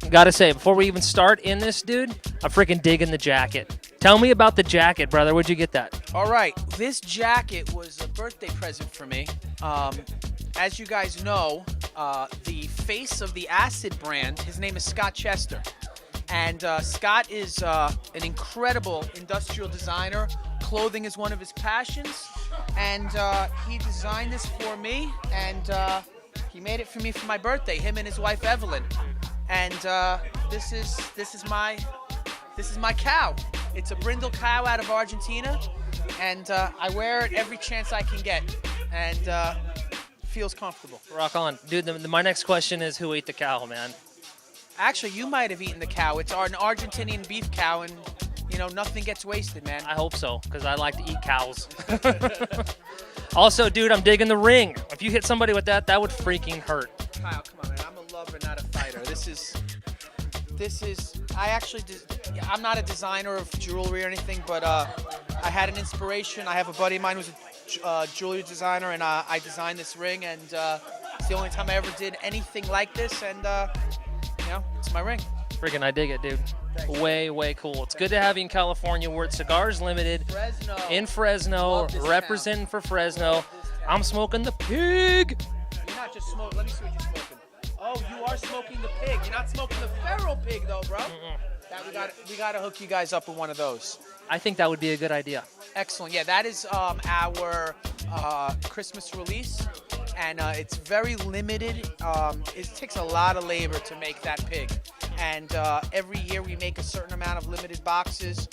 Gotta say, before we even start in this, dude, I'm freaking digging the jacket. Tell me about the jacket, brother. Where'd you get that? All right, this jacket was a birthday present for me. As you guys know, the face of the Acid brand, his name is Scott Chester. And Scott is an incredible industrial designer. Clothing is one of his passions. And he designed this for me, and he made it for me for my birthday, him and his wife Evelyn. And this is my cow. It's a brindle cow out of Argentina, and I wear it every chance I can get, and feels comfortable. Rock on. Dude, my next question is who ate the cow, man? Actually, you might have eaten the cow. It's an Argentinian beef cow, and nothing gets wasted, man. I hope so, because I like to eat cows. Also, dude, I'm digging the ring. If you hit somebody with that, that would freaking hurt. Kyle, come on, man. I'm a lover, not a fighter. This is. I'm not a designer of jewelry or anything, but I had an inspiration. I have a buddy of mine who's a jewelry designer, and I designed this ring, and it's the only time I ever did anything like this, and it's my ring. Freaking, I dig it, dude. Thanks. Way cool. It's good to have you in California. We're at Cigars Limited in Fresno, representing for Fresno. I'm smoking the pig. You're not just smoking. Let me see what you're smoking. Oh, you are smoking the pig. You're not smoking the feral pig, though, bro. We gotta hook you guys up with one of those. I think that would be a good idea. Excellent. Yeah, that is our Christmas release, and it's very limited. It takes a lot of labor to make that pig, and every year we make a certain amount of limited boxes.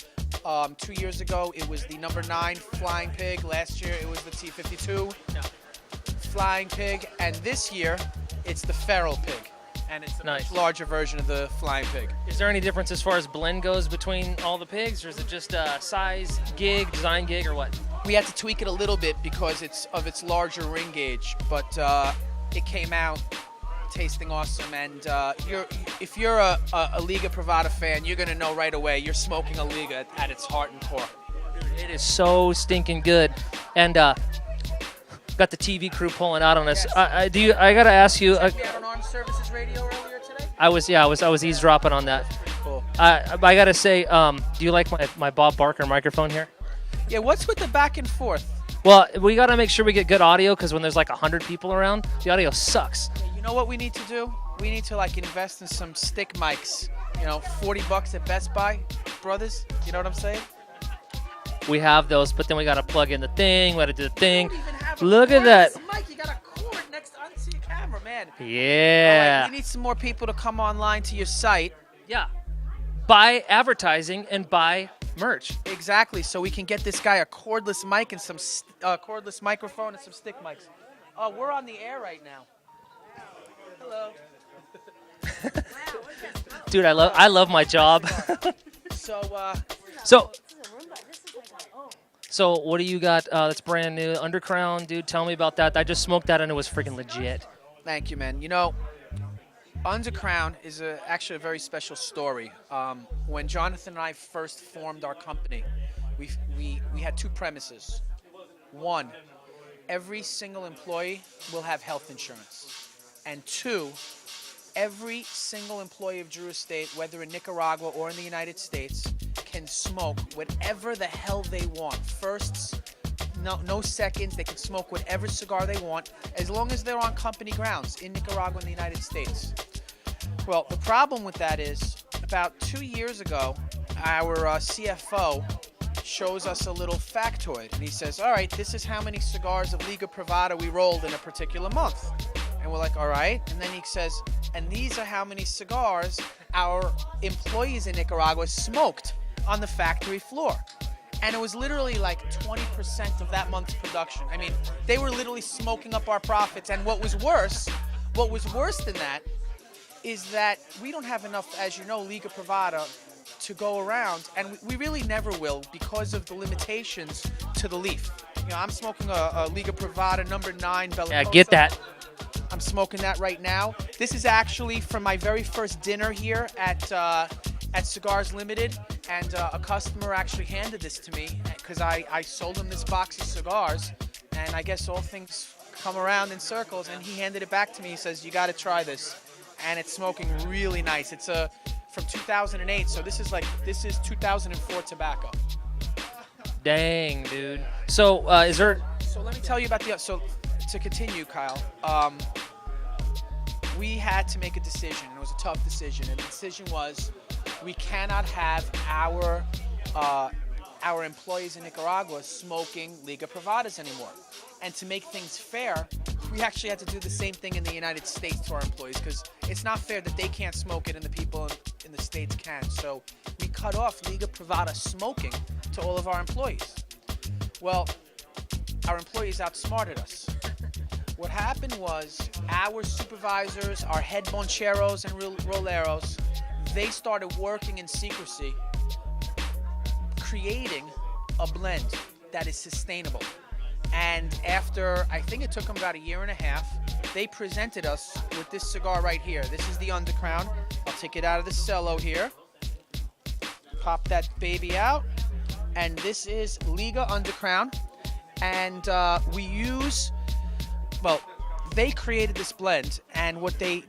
2 years ago, it was the number 9 flying pig. Last year, it was the T52 flying pig, and this year, it's the feral pig, and it's a much larger version of the flying pig. Is there any difference as far as blend goes between all the pigs, or is it just size, gig, design gig, or what? We had to tweak it a little bit because of its larger ring gauge, but it came out tasting awesome. And if you're a Liga Privada fan, you're gonna know right away you're smoking a Liga at its heart and core. Dude, it is so stinking good, and got the TV crew pulling out on us. Yes. I gotta ask you. We had on Armed Services Radio earlier today. I was eavesdropping on that. Cool. I gotta say, do you like my Bob Barker microphone here? Yeah. What's with the back and forth? Well, we gotta make sure we get good audio, because when there's like 100 people around, the audio sucks. You know what we need to do? We need to invest in some stick mics. $40 at Best Buy, brothers. You know what I'm saying? We have those, but then we gotta plug in the thing. We gotta do the thing. You don't even have a Look at that. Mike, you got a cord next to your camera, man. Yeah. All right, we need some more people to come online to your site. Yeah. Buy advertising and buy merch. Exactly, so we can get this guy a cordless mic and some cordless microphone and some stick mics. Oh, we're on the air right now. Hello. Dude, I love my job. So, So what do you got that's brand new? Undercrown, dude, tell me about that. I just smoked that and it was freaking legit. thank you, man. Undercrown is actually a very special story. When Jonathan and I first formed our company, we had 2 premises. 1, every single employee will have health insurance. And 2, every single employee of Drew Estate, whether in Nicaragua or in the United States, can smoke whatever the hell they want. Firsts, no seconds. They can smoke whatever cigar they want, as long as they're on company grounds in Nicaragua and the United States. Well, the problem with that is, about 2 years ago, our CFO shows us a little factoid, and he says, all right, this is how many cigars of Liga Privada we rolled in a particular month. And we're like, all right. And then he says, and these are how many cigars our employees in Nicaragua smoked on the factory floor. And it was literally like 20% of that month's production. I mean, they were literally smoking up our profits. And what was worse than that is that we don't have enough, as you know, Liga Privada to go around, and we really never will because of the limitations to the leaf. I'm smoking a Liga Privada number 9 Bellicosa. Yeah, get that. I'm smoking that right now. This is actually from my very first dinner here at Cigars Limited, and a customer actually handed this to me because I sold him this box of cigars, and I guess all things come around in circles, and he handed it back to me. He says, you got to try this. and it's smoking really nice. It's from 2008, so this is 2004 tobacco. Dang, dude. So is there? So let me tell you about so to continue, Kyle. We had to make a decision. It was a tough decision, and the decision was we cannot have our employees in Nicaragua smoking Liga Privadas anymore. And to make things fair, we actually had to do the same thing in the United States to our employees, because it's not fair that they can't smoke it and the people in the States can. So we cut off Liga Privada smoking to all of our employees. Well, our employees outsmarted us. What happened was our supervisors, our head boncheros and roleros, they started working in secrecy, creating a blend that is sustainable. And after, I think it took them about a year and a half, they presented us with this cigar right here. This is the Undercrown. I'll take it out of the cello here. Pop that baby out. And this is Liga Undercrown. And we use, well, they created this blend. And what they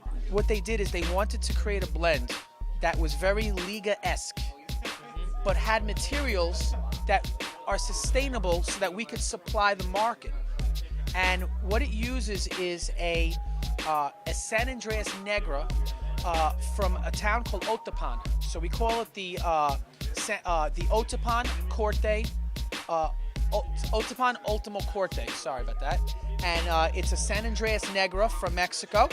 did is they wanted to create a blend that was very Liga-esque, but had materials that are sustainable so that we could supply the market. And what it uses is a San Andreas Negra from a town called Otapan. So we call it the Otapan Corte, Otapan Ultimo Corte. Sorry about that. And it's a San Andreas Negra from Mexico.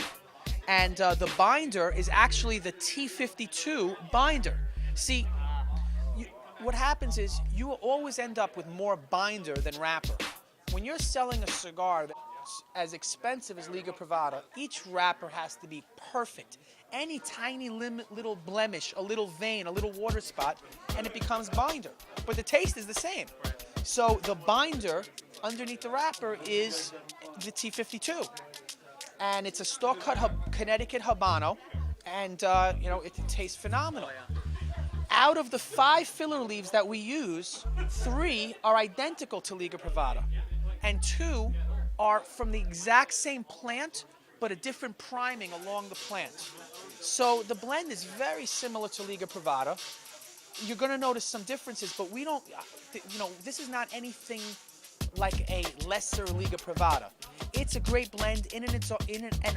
And the binder is actually the T52 binder. See, what happens is you will always end up with more binder than wrapper. When you're selling a cigar that's as expensive as Liga Privada, each wrapper has to be perfect. Any tiny little blemish, a little vein, a little water spot, and it becomes binder. But the taste is the same. So the binder underneath the wrapper is the T52. And it's a store-cut Connecticut Habano, and it tastes phenomenal. Out of the 5 filler leaves that we use, 3 are identical to Liga Privada, and 2 are from the exact same plant, but a different priming along the plant. So the blend is very similar to Liga Privada. You're going to notice some differences, but we don't, this is not anything like a lesser Liga Privada. It's a great blend in and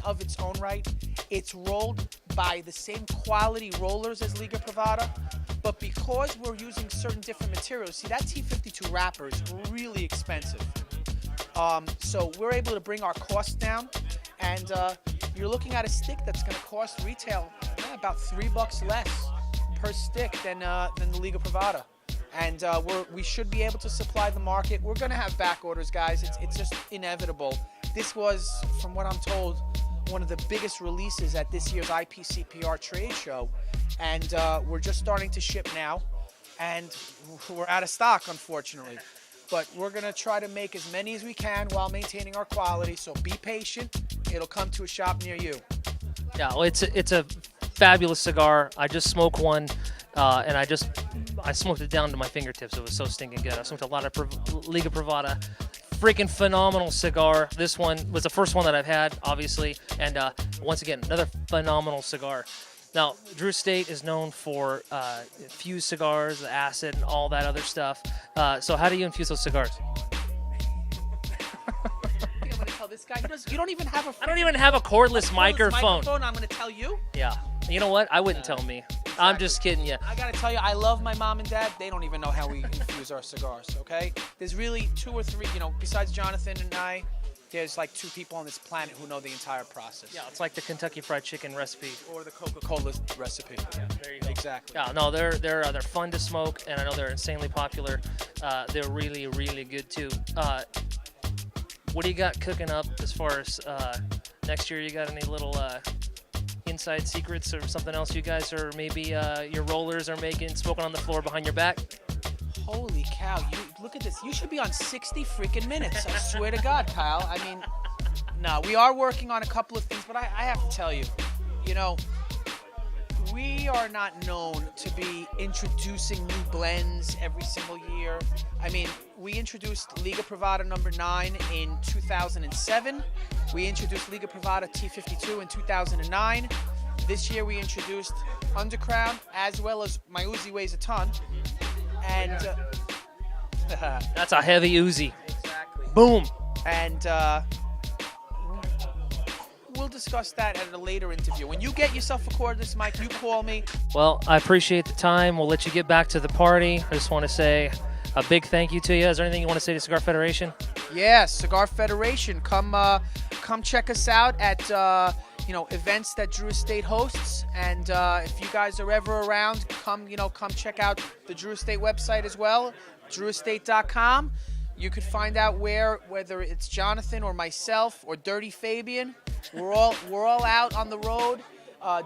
of its own right. It's rolled by the same quality rollers as Liga Privada, but because we're using certain different materials, see, that T52 wrapper is really expensive. So we're able to bring our costs down, and you're looking at a stick that's going to cost retail about $3 less per stick than the Liga Privada. And we should be able to supply the market. We're going to have back orders, guys. It's just inevitable. This was, from what I'm told, one of the biggest releases at this year's IPCPR trade show. And we're just starting to ship now. And we're out of stock, unfortunately. But we're going to try to make as many as we can while maintaining our quality. So be patient. It'll come to a shop near you. Yeah, well, it's a fabulous cigar. I just smoked one, and I smoked it down to my fingertips. It was so stinking good. I smoked a lot of Liga Privada. Freaking phenomenal cigar. This one was the first one that I've had, obviously, and once again, another phenomenal cigar. Now, Drew Estate is known for infused cigars, the acid, and all that other stuff. So how do you infuse those cigars? I'm going to tell this guy. You don't even have a. I don't even have a cordless microphone. I'm going to tell you. Yeah. You know what? I wouldn't tell me. Exactly. I'm just kidding you. I got to tell you, I love my mom and dad. They don't even know how we infuse our cigars, okay? There's really 2 or 3, besides Jonathan and I, there's like 2 people on this planet who know the entire process. Yeah, it's like the Kentucky Fried Chicken recipe. Or the Coca-Cola recipe. Yeah, there you go. Exactly. Yeah, no, they're fun to smoke, and I know they're insanely popular. They're really, really good, too. What do you got cooking up as far as next year? You got any little inside secrets or something else you guys are maybe your rollers are smoking on the floor behind your back? Holy cow, look at this. You should be on 60 freaking minutes. I swear to God, Kyle. I mean, no, we are working on a couple of things, but I have to tell you, we are not known to be introducing new blends every single year. I mean, we introduced Liga Privada number 9 in 2007. We introduced Liga Privada T52 in 2009. This year we introduced Undercrown, as well as my Uzi weighs a ton. And That's a heavy Uzi. exactly. Boom. And we'll discuss that at a later interview. When you get yourself a cordless mic, you call me. Well, I appreciate the time. We'll let you get back to the party. I just want to say a big thank you to you. Is there anything you want to say to Cigar Federation? Yeah, Cigar Federation. Come check us out at events that Drew Estate hosts. And if you guys are ever around, come check out the Drew Estate website as well, drewestate.com. You could find out whether it's Jonathan or myself or Dirty Fabian. We're all out on the road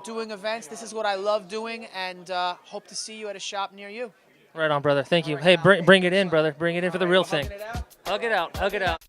doing events. This is what I love doing, and hope to see you at a shop near you. Right on, brother. Thank you. Hey, bring it in, brother. Bring it in for the real thing. Hug it out. Hug it out.